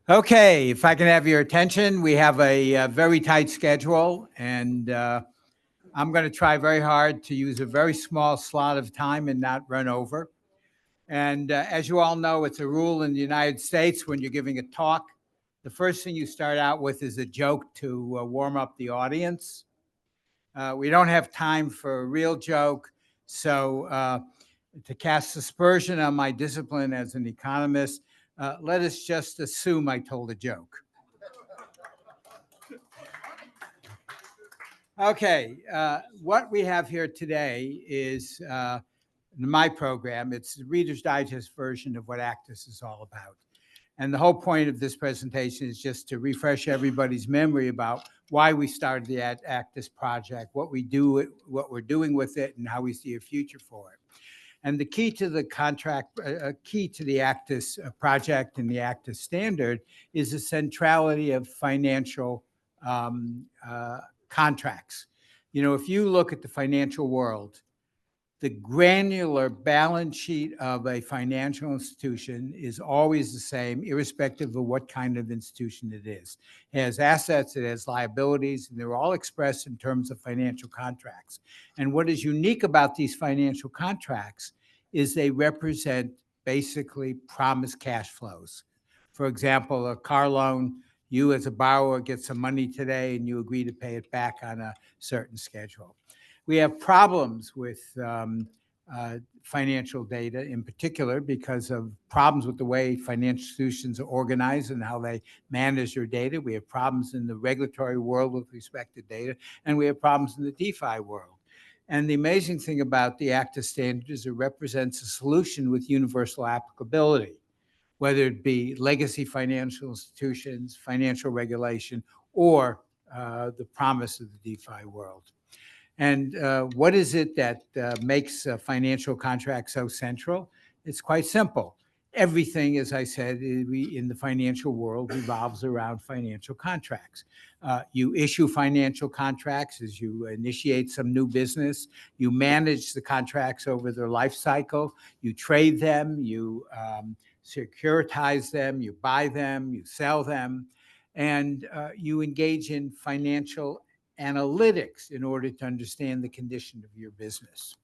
Okay, if I can have your attention, we have a very tight schedule, and I'm going to try very hard to use a very small slot of time and not run over. And as you all know, it's a rule in the United States when you're giving a talk. The first thing you start out with is a joke to warm up the audience. We don't have time for a real joke, so to cast aspersion on my discipline as an economist, let us just assume I told a joke. Okay, what we have here today is my program. It's the Reader's Digest version of what ACTUS is all about. And the whole point of this presentation is just to refresh everybody's memory about why we started the ACTUS project, what we do, what we're doing with it, and how we see a future for it. And the key to the contract, key to the ACTUS project and the ACTUS standard is the centrality of financial contracts. You know, if you look at the financial world, the granular balance sheet of a financial institution is always the same, irrespective of what kind of institution it is. It has assets, it has liabilities, and they're all expressed in terms of financial contracts. And what is unique about these financial contracts is they represent basically promised cash flows. For example, a car loan, you as a borrower get some money today and you agree to pay it back on a certain schedule. We have problems with financial data in particular because of problems with the way financial institutions are organized and how they manage their data. We have problems in the regulatory world with respect to data, and we have problems in the DeFi world. And the amazing thing about the ACTUS standard is it represents a solution with universal applicability, whether it be legacy financial institutions, financial regulation, or the promise of the DeFi world. And what is it that makes financial contracts so central? It's quite simple. Everything, as I said, in the financial world revolves around financial contracts. You issue financial contracts as you initiate some new business. You manage the contracts over their life cycle. You trade them, you securitize them, you buy them, you sell them, and you engage in financial analytics in order to understand the condition of your business.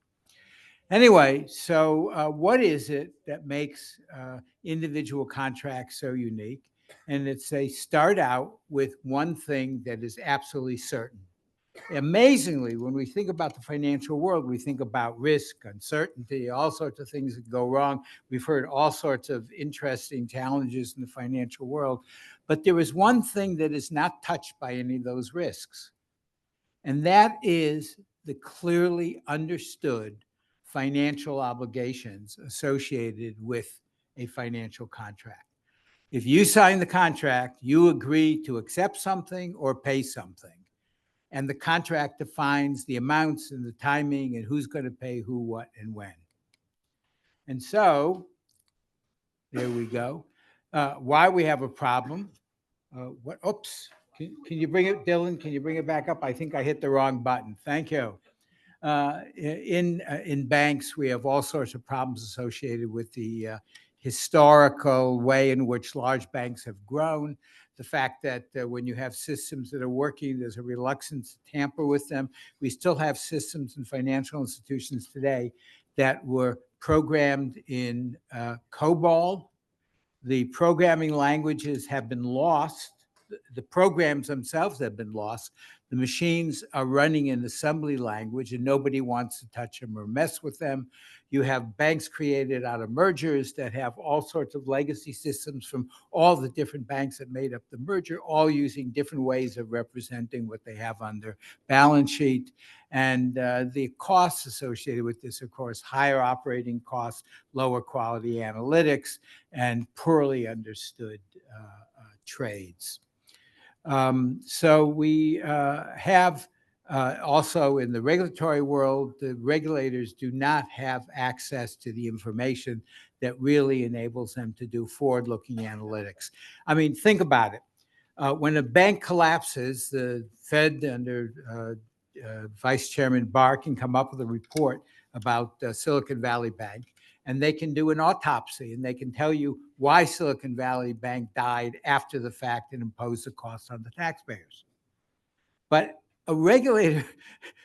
Anyway, so what is it that makes individual contracts so unique? And it's they start out with one thing that is absolutely certain. Amazingly, when we think about the financial world, we think about risk, uncertainty, all sorts of things that go wrong. We've heard all sorts of interesting challenges in the financial world. But there is one thing that is not touched by any of those risks. And that is the clearly understood financial obligations associated with a financial contract. If you sign the contract, you agree to accept something or pay something. And the contract defines the amounts and the timing and who's going to pay who, what, and when. And so, there we go. Why we have a problem. Oops. Can you bring it, Dylan? Can you bring it back up? I think I hit the wrong button. Thank you. In banks, we have all sorts of problems associated with the historical way in which large banks have grown. The fact that when you have systems that are working, there's a reluctance to tamper with them. We still have systems in financial institutions today that were programmed in COBOL. The programming languages have been lost. The programs themselves have been lost. The machines are running in assembly language and nobody wants to touch them or mess with them. You have banks created out of mergers that have all sorts of legacy systems from all the different banks that made up the merger, all using different ways of representing what they have on their balance sheet. And the costs associated with this, of course, higher operating costs, lower quality analytics, and poorly understood trades. So we have also in the regulatory world, the regulators do not have access to the information that really enables them to do forward-looking analytics. I mean, think about it. When a bank collapses, the Fed under Vice Chairman Barr can come up with a report about Silicon Valley Bank. and they can do an autopsy, and they can tell you why Silicon Valley Bank died after the fact and impose the cost on the taxpayers. But a regulator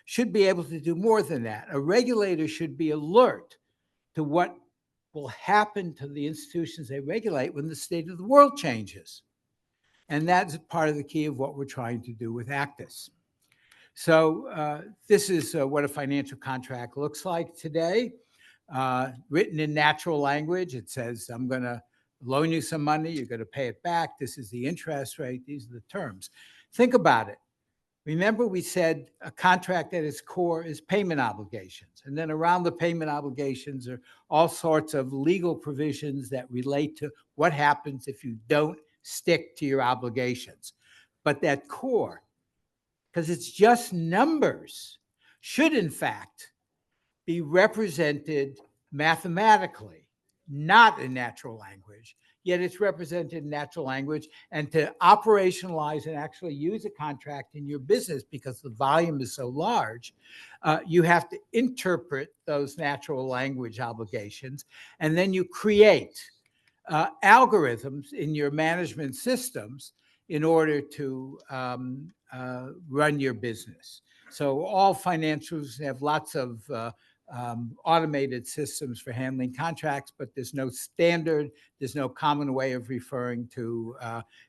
should be able to do more than that. A regulator should be alert to what will happen to the institutions they regulate when the state of the world changes. And that's part of the key of what we're trying to do with ACTUS. So this is what a financial contract looks like today. Written in natural language, it says, I'm going to loan you some money, you're going to pay it back. This is the interest rate. These are the terms. Think about it. Remember, we said a contract at its core is payment obligations. And then around the payment obligations are all sorts of legal provisions that relate to what happens if you don't stick to your obligations. But that core, because it's just numbers, should in fact be represented mathematically, not in natural language, yet it's represented in natural language. And to operationalize and actually use a contract in your business, because the volume is so large, you have to interpret those natural language obligations, and then you create algorithms in your management systems in order to run your business. So all financials have lots of automated systems for handling contracts, but there's no standard, there's no common way of referring to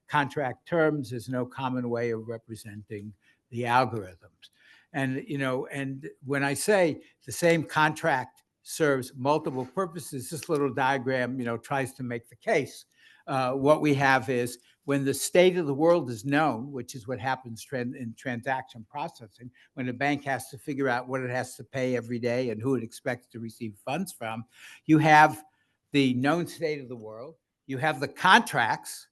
contract terms, there's no common way of representing the algorithms. And, you know, and when I say the same contract serves multiple purposes, this little diagram, you know, tries to make the case. What we have is when the state of the world is known, which is what happens in transaction processing, when a bank has to figure out what it has to pay every day and who it expects to receive funds from, you have the known state of the world. You have the contracts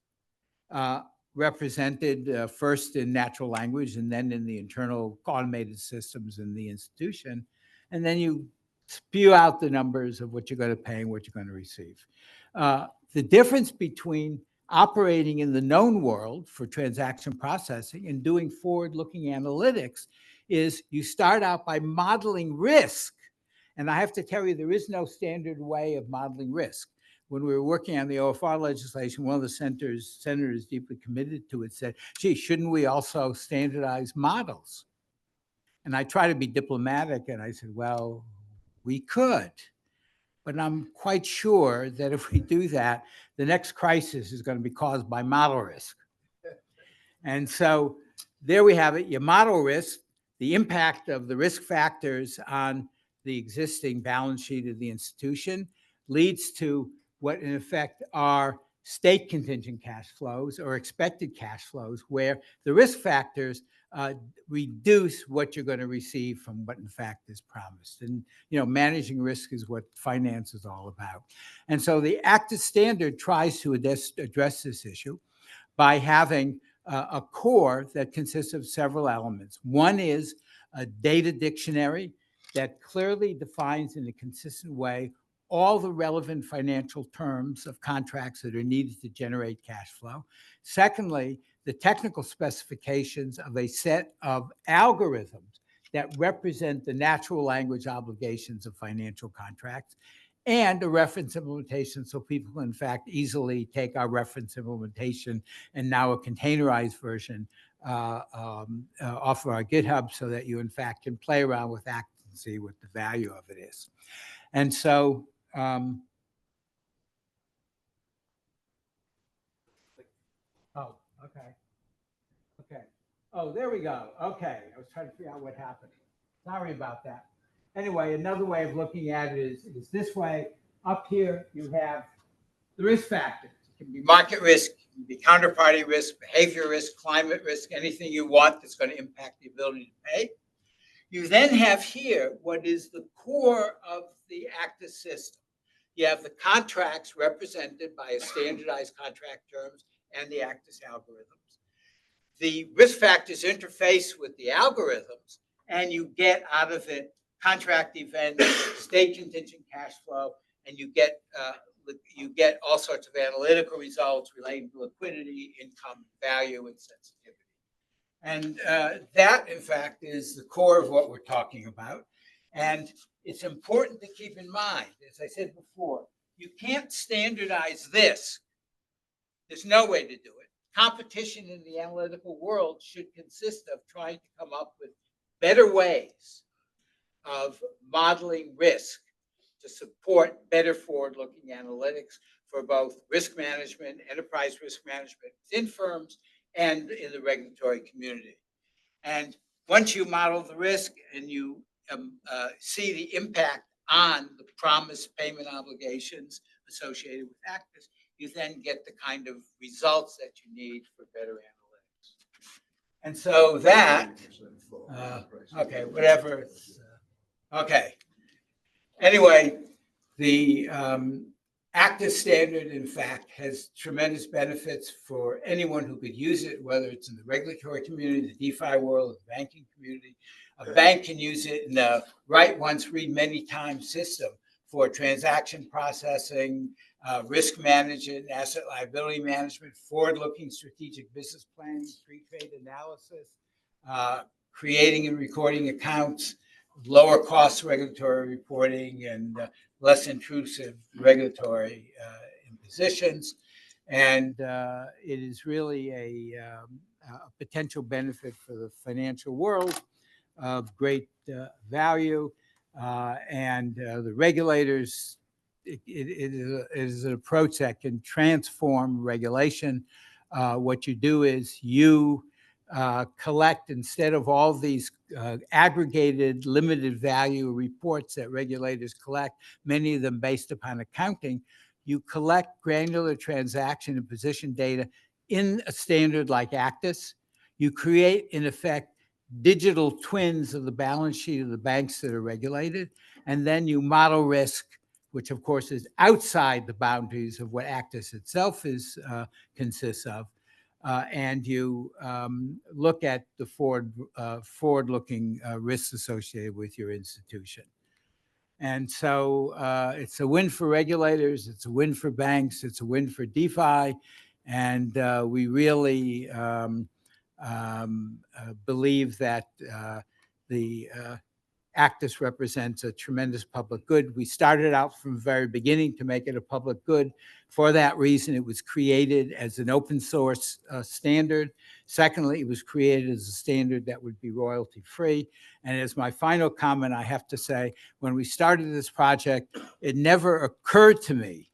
represented first in natural language and then in the internal automated systems in the institution. And then you spew out the numbers of what you're going to pay and what you're going to receive. The difference between operating in the known world for transaction processing and doing forward-looking analytics is you start out by modeling risk. And I have to tell you, there is no standard way of modeling risk. When we were working on the OFR legislation, one of the senators deeply committed to it said, gee, shouldn't we also standardize models? And I try to be diplomatic, and I said, well, we could. But I'm quite sure that if we do that, the next crisis is going to be caused by model risk. And so there we have it. You model risk, the impact of the risk factors on the existing balance sheet of the institution leads to what in effect are state contingent cash flows or expected cash flows, where the risk factors reduce what you're going to receive from what in fact is promised. And, you know, managing risk is what finance is all about. And so the ACTUS standard tries to address this issue by having a core that consists of several elements. One is a data dictionary that clearly defines in a consistent way all the relevant financial terms of contracts that are needed to generate cash flow. Secondly, the technical specifications of a set of algorithms that represent the natural language obligations of financial contracts, and a reference implementation so people can in fact easily take our reference implementation and now a containerized version off of our GitHub so that you in fact can play around with ACTUS and see what the value of it is. And so oh, okay. Okay. Oh, there we go. Okay. I was trying to figure out what happened. Sorry about that. Anyway, another way of looking at it is this way. Up here, you have the risk factors. It can be market risk, it can be counterparty risk, behavior risk, climate risk, anything you want that's going to impact the ability to pay. You then have here what is the core of the ACTUS system. You have the contracts represented by a standardized contract terms and the ACTUS algorithms. The risk factors interface with the algorithms, and you get out of it contract events, state contingent cash flow, and you get all sorts of analytical results relating to liquidity, income, value, and sensitivity. And that, in fact, is the core of what we're talking about. And it's important to keep in mind, as I said before, you can't standardize this. There's no way to do it. Competition in the analytical world should consist of trying to come up with better ways of modeling risk to support better forward-looking analytics for both risk management, enterprise risk management within firms, and in the regulatory community. And once you model the risk and you see the impact on the promised payment obligations associated with ACTUS, you then get the kind of results that you need for better analytics. And so that, okay, whatever. Okay. Anyway, the ACTUS standard, in fact, has tremendous benefits for anyone who could use it, whether it's in the regulatory community, the DeFi world, the banking community. A bank can use it in a write once, read many times system for transaction processing, risk management, asset liability management, forward-looking strategic business planning, pre-trade analysis, creating and recording accounts, lower cost regulatory reporting, and less intrusive regulatory impositions. And it is really a potential benefit for the financial world of great value. And the regulators, it is an approach that can transform regulation. What you do is you collect, instead of all these aggregated limited value reports that regulators collect, many of them based upon accounting, you collect granular transaction and position data in a standard like ACTUS. You create, in effect, digital twins of the balance sheet of the banks that are regulated, and then you model risk, which of course is outside the boundaries of what ACTUS itself consists of. And you look at the forward-looking risks associated with your institution. And so it's a win for regulators, it's a win for banks, it's a win for DeFi, and we really believe that the ACTUS represents a tremendous public good. We started out from the very beginning to make it a public good. For that reason, it was created as an open source standard. Secondly, it was created as a standard that would be royalty free. And as my final comment, I have to say, when we started this project, it never occurred to me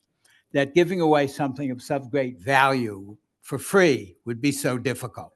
that giving away something of such great value for free would be so difficult.